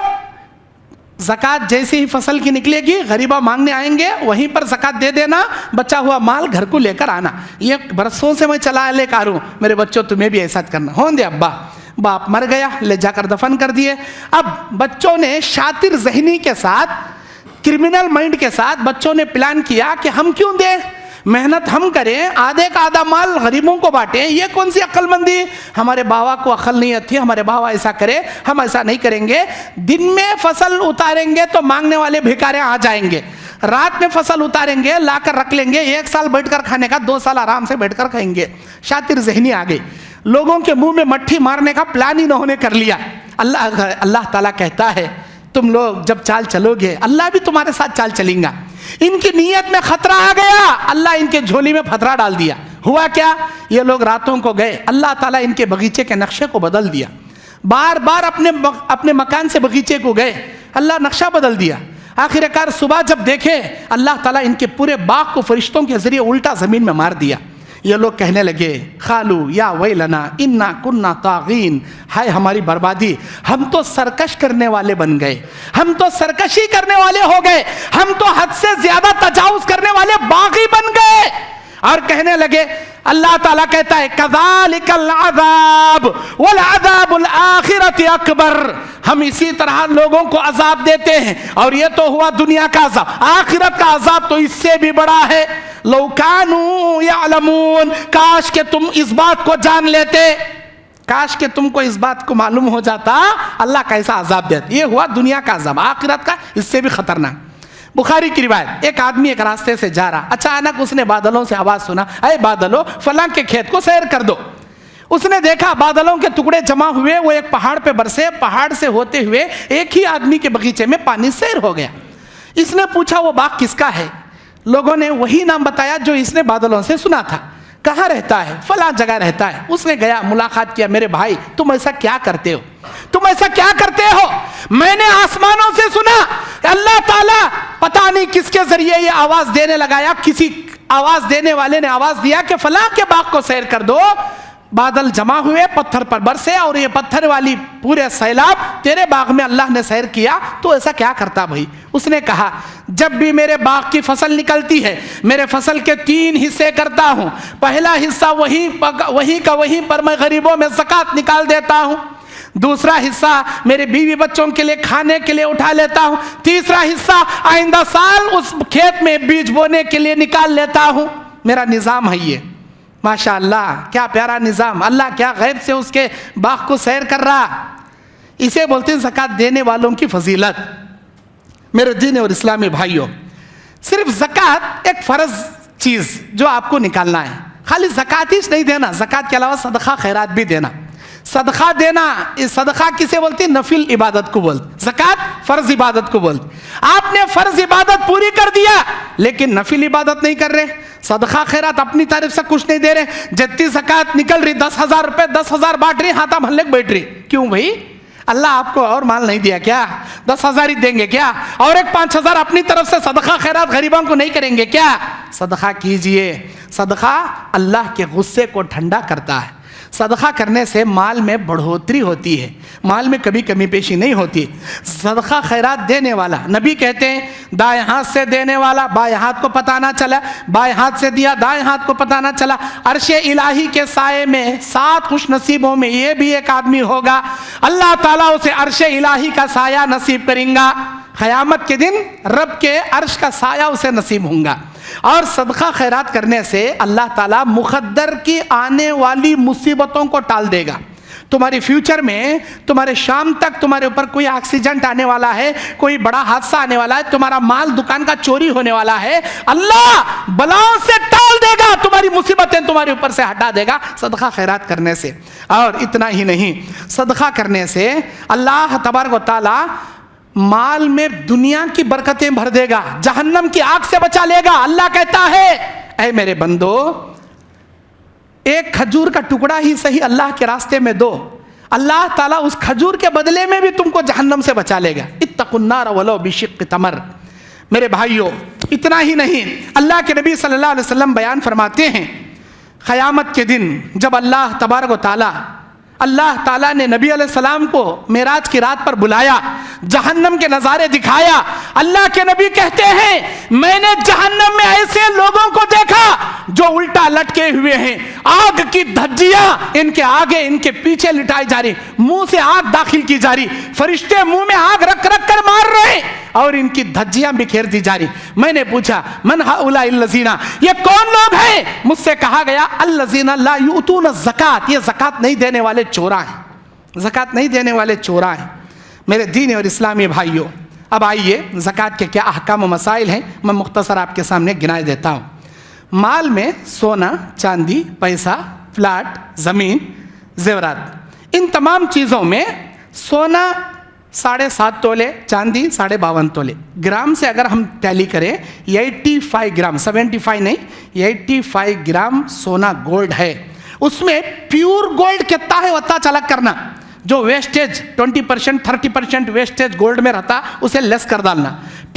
زکوٰۃ جیسے ہی فصل کی نکلے گی, غریبہ مانگنے آئیں گے, وہیں پر زکوٰۃ دے دینا, بچا ہوا مال گھر کو لے کر آنا. یہ برسوں سے میں چلا لے کر ہوں, میرے بچوں تمہیں بھی ایسا کرنا. ہوں دے ابا, باپ مر گیا, لے جا کر دفن کر دیے. اب بچوں نے شاطر ذہنی کے ساتھ, کرمنل مائنڈ کے ساتھ بچوں نے پلان کیا کہ ہم کیوں دیں, محنت ہم کریں, آدھے کا آدھا مال غریبوں کو بانٹیں. یہ کون سی عقل مندی, ہمارے باوا کو عقل نہیں آتی, ہمارے باوا ایسا کرے, ہم ایسا نہیں کریں گے. دن میں فصل اتاریں گے تو مانگنے والے بھکارے آ جائیں گے, رات میں فصل اتاریں گے لا کر رکھ لیں گے, 1 سال بیٹھ کر کھانے کا 2 سال آرام سے بیٹھ کر کھائیں گے. شاطر ذہنی آ گئی, لوگوں کے منہ میں مٹھی مارنے کا پلان ہی انہوں نے کر لیا. اللہ تعالیٰ کہتا ہے تم لوگ جب چال چلو گے اللہ بھی تمہارے ساتھ چال چلیں گا. ان کی نیت میں خطرہ آ گیا, اللہ ان کے جھولی میں پتھرا ڈال دیا. ہوا کیا, یہ لوگ راتوں کو گئے, اللہ تعالیٰ ان کے باغیچے کے نقشے کو بدل دیا. بار بار اپنے مکان سے باغیچے کو گئے, اللہ نقشہ بدل دیا. آخر کار صبح جب دیکھے اللہ تعالیٰ ان کے پورے باغ کو فرشتوں کے ذریعے الٹا زمین میں مار دیا. یہ لوگ کہنے لگے قالو یا ویلنا انا کنا طاغین، ہائے ہماری بربادی، ہم تو سرکش کرنے والے بن گئے، ہم تو سرکشی کرنے والے ہو گئے، ہم تو حد سے زیادہ تجاوز کرنے والے باغی بن گئے۔ اور کہنے لگے، اللہ تعالیٰ کہتا ہے کذالک العذاب والعذاب الآخرۃ اکبر، ہم اسی طرح لوگوں کو عذاب دیتے ہیں، اور یہ تو ہوا دنیا کا عذاب، آخرت کا عذاب تو اس سے بھی بڑا ہے۔ لو کانوا یعلمون، کاش کہ تم اس بات کو جان لیتے، کاش کہ تم کو اس بات کو معلوم ہو جاتا اللہ کیسا عذاب دیتا۔ یہ ہوا دنیا کا عذاب، آخرت کا اس سے بھی خطرناک۔ بخاری کی روایت، ایک آدمی ایک راستے سے جا رہا، اچانک اس نے بادلوں سے آواز سنا، اے بادلوں فلاں کے کھیت کو سیر کر دو۔ اس نے دیکھا بادلوں کے ٹکڑے جمع ہوئے، وہ ایک پہاڑ پہ برسے، پہاڑ سے ہوتے ہوئے ایک ہی آدمی کے باغیچے میں پانی سیر ہو گیا۔ اس نے پوچھا وہ باغ کس کا ہے؟ لوگوں نے وہی نام بتایا جو اس نے بادلوں سے سنا تھا۔ کہاں رہتا ہے؟ فلاں جگہ رہتا ہے۔ اس نے گیا، ملاقات کیا، میرے بھائی تم ایسا کیا کرتے ہو؟ تم ایسا کیا کرتے ہو؟ میں نے آسمانوں سے سنا اللہ تعالیٰ پتہ نہیں کس کے ذریعے یہ آواز دینے لگایا، کسی آواز دینے والے نے آواز دیا کہ فلاں کے باغ کو سیر کر دو۔ بادل جمع ہوئے، پتھر پر برسے، اور یہ پتھر والی پورے سیلاب تیرے باغ میں اللہ نے سیر کیا، تو ایسا کیا کرتا بھائی؟ اس نے کہا جب بھی میرے باغ کی فصل نکلتی ہے، میرے فصل کے 3 حصے کرتا ہوں۔ پہلا حصہ وہیں پر میں غریبوں میں زکوٰۃ نکال دیتا ہوں، دوسرا حصہ میرے بیوی بچوں کے لیے کھانے کے لیے اٹھا لیتا ہوں، تیسرا حصہ آئندہ سال اس کھیت میں بیج بونے کے لیے نکال لیتا ہوں۔ میرا نظام ہے یہ۔ ماشاء اللہ کیا پیارا نظام، اللہ کیا غیب سے اس کے باغ کو سیر کر رہا۔ اسے بولتے ہیں زکوٰۃ دینے والوں کی فضیلت۔ میرے دین اور اسلامی بھائیوں، صرف زکوٰۃ ایک فرض چیز جو آپ کو نکالنا ہے، خالی زکوٰۃ ہی نہیں دینا، زکوٰۃ کے علاوہ صدقہ خیرات بھی دینا۔ صدقہ دینا، صدقہ کسے بولتے ہیں؟ نفل عبادت کو بولتے، زکوٰۃ فرض عبادت کو بولتے۔ آپ نے فرض عبادت پوری کر دیا لیکن نفل عبادت نہیں کر رہے، صدقہ خیرات اپنی طرف سے کچھ نہیں دے رہے، جتنی زکوٰۃ نکل رہی 10,000 روپے 10,000 بانٹ رہی، ہاتھا محلے کو بیٹھ رہی، کیوں بھائی؟ اللہ آپ کو اور مال نہیں دیا کیا؟ 10,000 ہی دیں گے کیا؟ اور ایک 5,000 اپنی طرف سے صدقہ خیرات غریبوں کو نہیں کریں گے کیا؟ صدقہ کیجئے، صدقہ اللہ کے غصے کو ٹھنڈا کرتا ہے۔ صدقہ کرنے سے مال میں بڑھوتری ہوتی ہے، مال میں کبھی کمی پیشی نہیں ہوتی۔ صدقہ خیرات دینے والا، نبی کہتے ہیں دائیں ہاتھ سے دینے والا بائیں ہاتھ کو پتہ نہ چلا، بائیں ہاتھ سے دیا دائیں ہاتھ کو پتہ نہ چلا، عرش الہی کے سائے میں 7 خوش نصیبوں میں یہ بھی ایک آدمی ہوگا، اللہ تعالیٰ اسے عرش الہی کا سایہ نصیب کریں گا۔ قیامت کے دن رب کے عرش کا سایہ اسے نصیب ہوں گا۔ اور صدقہ خیرات کرنے سے اللہ تعالیٰ مقدر کی آنے والی مصیبتوں کو ٹال دے گا۔ تمہاری فیوچر میں، تمہارے شام تک تمہارے اوپر کوئی ایکسیڈنٹ آنے والا ہے، کوئی بڑا حادثہ آنے والا ہے، تمہارا مال دکان کا چوری ہونے والا ہے، اللہ بلاؤں سے ٹال دے گا، تمہاری مصیبتیں تمہارے اوپر سے ہٹا دے گا صدقہ خیرات کرنے سے۔ اور اتنا ہی نہیں، صدقہ کرنے سے اللہ تبارک و تعالیٰ مال میں دنیا کی برکتیں بھر دے گا، جہنم کی آگ سے بچا لے گا۔ اللہ کہتا ہے اے میرے بندو، ایک کھجور کا ٹکڑا ہی صحیح اللہ کے راستے میں دو، اللہ تعالیٰ اس کھجور کے بدلے میں بھی تم کو جہنم سے بچا لے گا۔ اتقوا النار ولو بشق تمر۔ میرے بھائیوں، اتنا ہی نہیں، اللہ کے نبی صلی اللہ علیہ وسلم بیان فرماتے ہیں قیامت کے دن جب اللہ تبارک و اللہ تعالیٰ نے نبی علیہ السلام کو معراج کی رات پر بلایا، جہنم کے نظارے دکھایا، اللہ کے نبی کہتے ہیں میں نے جہنم میں ایسے لوگوں کو دیکھا جو الٹا لٹکے ہوئے ہیں، آگ کی دھجیاں ان کے آگے ان کے پیچھے لٹائی جا رہی، منہ سے آگ داخل کی جا رہی، فرشتے منہ میں آگ رکھ رکھ کر مار رہے اور ان کی دھجیاں بکھیر دی جا رہی۔ میں نے پوچھا من ہؤلاء الذین، یہ کون لوگ ہیں؟ مجھ سے کہا گیا الذین لا یؤتون الزکاۃ، یہ زکوٰۃ نہیں دینے والے چوراں ہیں، زکوٰۃ نہیں دینے والے چوراں ہیں۔ میرے دین اور اسلامی بھائیوں، اب آئیے زکوٰۃ کے کیا احکام و مسائل ہیں، میں مختصر آپ کے سامنے گنائے دیتا ہوں۔ مال میں سونا، چاندی، پیسہ، فلیٹ، زمین، زیورات، ان تمام چیزوں میں سونا 7.5 تولے، چاندی 52.5 تولے، گرام سے اگر ہم ٹیلی کریں 85 گرام، 75 نہیں، 85 گرام سونا گولڈ ہے۔ اس میں پیور گولڈ کتنا ہے وتا چلک کرنا، جو ویسٹیج 20% 30% ویسٹیج گولڈ میں رہتا اسے لیس کر ڈالنا۔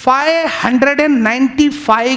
595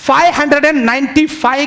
595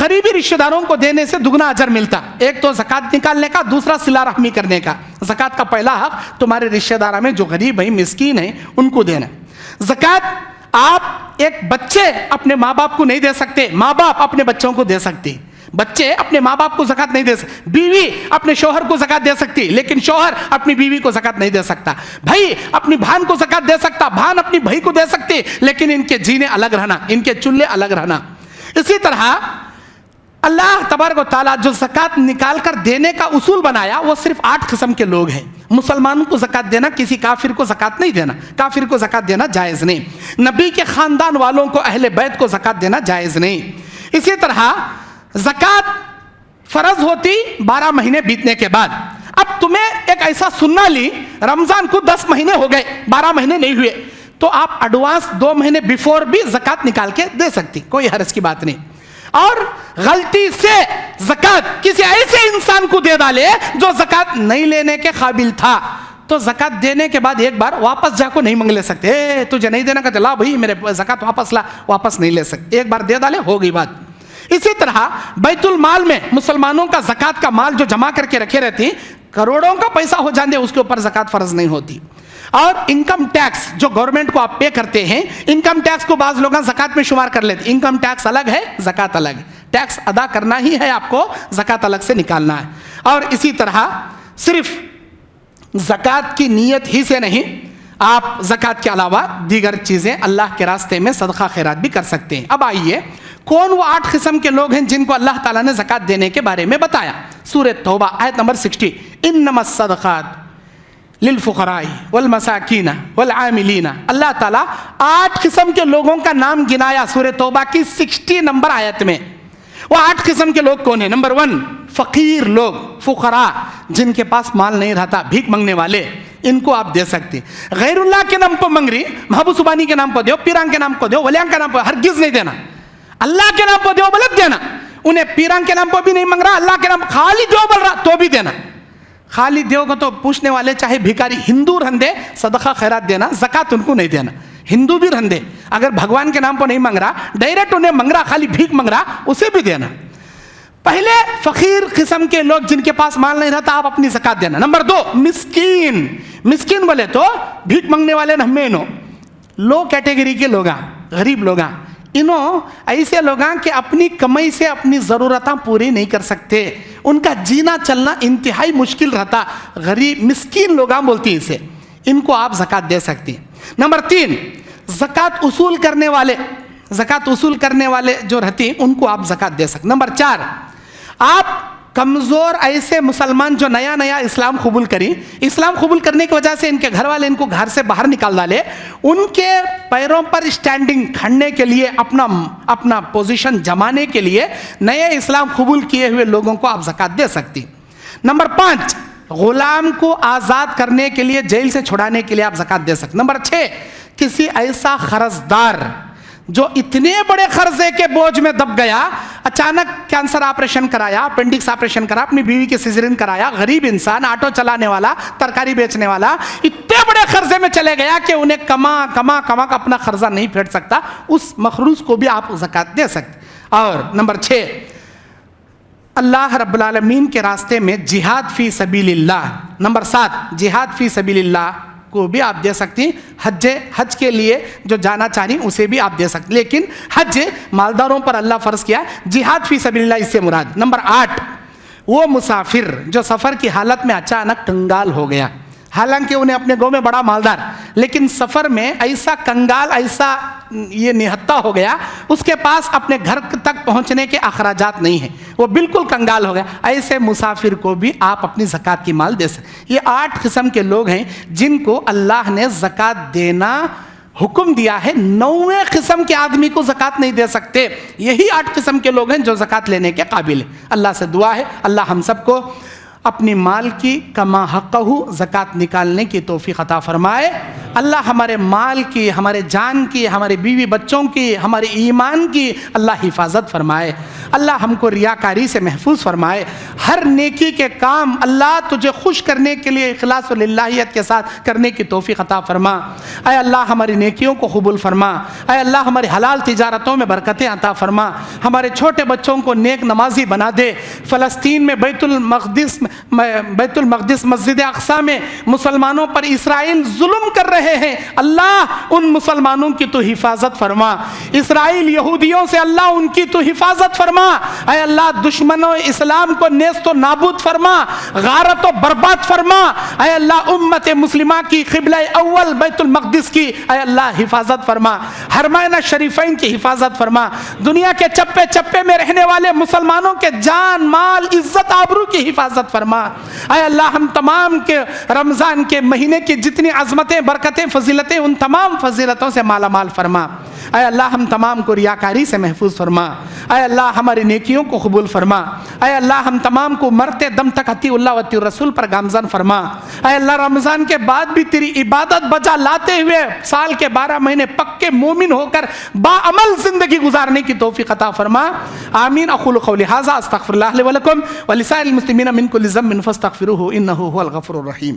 قریبی رشتہ داروں کو دینے سے دگنا اجر ملتا. ایک تو زکوٰۃ نکالنے کا، دوسرا صلہ رحمی کرنے کا. زکوٰۃ کا پہلا حق تمہارے رشتہ داروں میں جو غریب ہیں، مسکین ہیں، ان کو دینا. زکوٰۃ آپ ایک بچے اپنے ماں باپ کو نہیں دے سکتے، ماں باپ اپنے بچوں کو دے سکتے. بچے اپنے ماں باپ کو زکوٰۃ نہیں دے سکتے. بیوی اپنے شوہر کو زکوٰۃ دے سکتی، لیکن شوہر اپنی بیوی کو زکوٰۃ نہیں دے سکتا. بھائی اپنی بہن کو زکوٰۃ دے سکتا، بہن اپنی بھائی کو دے سکتی، لیکن ان کے جینے الگ رہنا، ان کے چولہے الگ رہنا. اسی طرح اللہ تبارک و تعالیٰ جو زکوٰۃ نکال کر دینے کا اصول بنایا، وہ صرف 8 قسم کے لوگ ہیں. مسلمانوں کو زکوٰۃ دینا، کسی کافر کو زکوٰۃ نہیں دینا. کافر کو زکوٰۃ دینا جائز نہیں. نبی کے خاندان والوں کو، اہل بیت کو زکوٰۃ دینا جائز نہیں. اسی طرح زکوٰۃ فرض ہوتی 12 مہینے بیتنے کے بعد. اب تمہیں ایک ایسا سننا لی، رمضان کو 10 مہینے ہو گئے، 12 مہینے نہیں ہوئے، تو آپ ایڈوانس 2 مہینے بیفور بھی زکوٰۃ نکال کے دے سکتی، کوئی حرج کی بات نہیں. اور غلطی سے زکوٰۃ کسی ایسے انسان کو دے ڈالے جو زکوٰۃ نہیں لینے کے قابل تھا، تو زکوٰۃ دینے کے بعد ایک بار واپس جا کو نہیں مانگ لے سکتے. تجھے نہیں دینا کہ لا بھائی میرے زکوٰۃ واپس لا، واپس نہیں لے سکتے. ایک بار دے ڈالے، ہو گئی بات. اسی طرح بیت المال میں مسلمانوں کا زکوٰۃ کا مال جو جمع کر کے رکھے رہتی، کروڑوں کا پیسہ ہو جاندے، اس کے اوپر زکوٰۃ فرض نہیں ہوتی. اور انکم ٹیکس جو گورنمنٹ کو آپ پے کرتے ہیں، انکم ٹیکس کو بعض لوگ زکوٰۃ میں شمار کر لیتے. انکم ٹیکس الگ ہے، زکوٰۃ الگ ہے. ٹیکس ادا کرنا ہی ہے آپ کو، زکوٰۃ الگ سے نکالنا ہے. اور اسی طرح صرف زکوٰۃ کی نیت ہی سے نہیں، آپ زکوٰۃ کے علاوہ دیگر چیزیں اللہ کے راستے میں صدقہ خیرات بھی کر سکتے ہیں. اب آئیے کون وہ 8 قسم کے لوگ ہیں جن کو اللہ تعالیٰ نے زکوٰۃ دینے کے بارے میں بتایا. سورۃ توبہ آیت نمبر 60، انما الصدقات للفقراء والمساکین والعاملین. اللہ تعالیٰ 8 قسم کے لوگوں کا نام گنایا سورۃ توبہ کی 60 نمبر آیت میں. وہ 8 قسم کے لوگ کون ہیں؟ نمبر 1 فقیر لوگ، فقراء، جن کے پاس مال نہیں رہتا، بھیک مانگنے والے، ان کو آپ دے سکتے. غیر اللہ کے نام پر مانگ رہی، محبوب سبحانی کے نام پر دیو، پیران کے نام پر دیو، ولیان کے نام پر ہرگز نہیں دینا. اللہ کے نام پر دیو بلد دینا. انہیں پیران کے نام پر بھی نہیں مانگ رہا، اللہ کے نام خالی دیو بول رہا تو بھی دینا. خالی دیو کو تو پوچھنے والے چاہے بھیکاری ہندو رہندے صدقہ خیرات دینا، زکوٰۃ ان کو نہیں دینا. ہندو بھی رہندے، اگر بھگوان کے نام پر نہیں مانگ رہا، ڈائریکٹ انہیں مانگ رہا، خالی بھیک مانگ رہا، اسے بھی دینا. پہلے فقیر قسم کے لوگ جن کے پاس مال نہیں رہتا، آپ اپنی زکوٰۃ دینا. نمبر 2 مسکین. مسکین بولے تو بھیک مانگنے والے نہ، لو کیٹیگری کے لوگ، غریب لوگ. انہوں ایسے لوگ کہ اپنی کمائی سے اپنی ضرورتیں پوری نہیں کر سکتے، ان کا جینا چلنا انتہائی مشکل رہتا. غریب مسکین لوگ بولتی اسے، ان کو آپ زکوٰۃ دے سکتی. نمبر 3 زکوٰۃ اصول کرنے والے، زکوٰۃ اصول کرنے والے جو رہتی، ان کو آپ زکوٰۃ دے سکتے. نمبر 4 آپ کمزور ایسے مسلمان جو نیا نیا اسلام قبول کری، اسلام قبول کرنے کی وجہ سے ان کے گھر والے ان کو گھر سے باہر نکال ڈالے، ان کے پیروں پر اسٹینڈنگ کھڑنے کے لیے، اپنا پوزیشن جمانے کے لیے نئے اسلام قبول کیے ہوئے لوگوں کو آپ زکوٰۃ دے سکتی. نمبر 5 غلام کو آزاد کرنے کے لیے، جیل سے چھڑانے کے لیے آپ زکوٰۃ دے سکتے. نمبر 6 کسی ایسا قرضدار جو اتنے بڑے قرضے کے بوجھ میں دب گیا، اچانک کینسر آپریشن کرایا، اپینڈکس آپریشن کرا، اپنی بیوی کے سیزرین کرایا، غریب انسان، آٹو چلانے والا، ترکاری بیچنے والا، اتنے بڑے قرضے میں چلے گیا کہ انہیں کما اپنا قرضہ نہیں پھیٹ سکتا، اس مخروض کو بھی آپ زکوٰۃ دے سکتے. اور نمبر 6 اللہ رب العالمین کے راستے میں جہاد فی سبیل اللہ. نمبر 7 جہاد فی سبیل اللہ کو بھی آپ دے سکتی. حج کے لیے جو جانا چاہیے اسے بھی آپ دے سکتے، لیکن حج مالداروں پر اللہ فرض کیا. جہاد فی سبیل اللہ اس سے مراد. نمبر 8 وہ مسافر جو سفر کی حالت میں اچانک کنگال ہو گیا، حالانکہ انہیں اپنے گاؤں میں بڑا مالدار، لیکن سفر میں ایسا کنگال، ایسا یہ نہتا ہو گیا، اس کے پاس اپنے گھر تک پہنچنے کے اخراجات نہیں ہیں، وہ بالکل کنگال ہو گیا. ایسے مسافر کو بھی آپ اپنی زکوٰۃ کی مال دے سکتے. یہ 8 قسم کے لوگ ہیں جن کو اللہ نے زکوٰۃ دینا حکم دیا ہے. 9ویں قسم کے آدمی کو زکوٰۃ نہیں دے سکتے. یہی 8 قسم کے لوگ ہیں جو زکوٰۃ لینے کے قابل ہیں. اللہ سے دعا ہے اللہ ہم سب کو اپنی مال کی کما حقہ زکوٰۃ نکالنے کی توفیق عطا فرمائے. اللہ ہمارے مال کی، ہمارے جان کی، ہمارے بیوی بچوں کی، ہمارے ایمان کی اللہ حفاظت فرمائے۔ اللہ ہم کو ریاکاری سے محفوظ فرمائے۔ ہر نیکی کے کام اللہ تجھے خوش کرنے کے لیے اخلاص و للہیت کے ساتھ کرنے کی توفیق عطا فرما۔ اے اللہ ہماری نیکیوں کو قبول فرما۔ اے اللہ ہماری حلال تجارتوں میں برکتیں عطا فرما۔ ہمارے چھوٹے بچوں کو نیک نمازی بنا دے۔ فلسطین میں بیت المقدس مسجد اقصی میں مسلمانوں پر اسرائیل ظلم کر رہے ہیں، اللہ ان مسلمانوں کی تو حفاظت فرما۔ اسرائیل یہودیوں سے اللہ ان کی تو حفاظت فرما۔ اے اللہ دشمنوں اسلام کو نیست و نابود فرما، غارت و برباد فرما۔ اے اللہ امت مسلمہ کی قبلہ اول بیت المقدس کی اے اللہ حفاظت فرما، حرمین شریفین کی حفاظت فرما، دنیا کے چپے چپے میں رہنے والے مسلمانوں کے جان مال عزت آبرو کی حفاظت فرما۔ اے اللہ ہم تمام کے رمضان کے مہینے کی جتنی عظمتیں برکتیں فضیلتیں ان تمام فضیلتوں سے مالا مال فرما۔ اے اللہ ہم تمام کو ریاکاری سے محفوظ فرما۔ اے اللہ ہماری نیکیوں کو قبول فرما۔ اے اللہ ہم تمام کو مرتے دم تک اطیع اللہ و اطیع الرسول پر گامزن فرما۔ اے اللہ رمضان کے بعد بھی تیری عبادت بجا لاتے ہوئے سال کے 12 مہینے پکے مومن ہو کر باعمل زندگی گزارنے کی توفیق عطا فرما۔ آمین۔ اقول قولی ھذا استغفر اللہ لی ولکم ولسائر المسلمین من کل ذنب فاستغفروہ انہ ھو الغفور الرحیم۔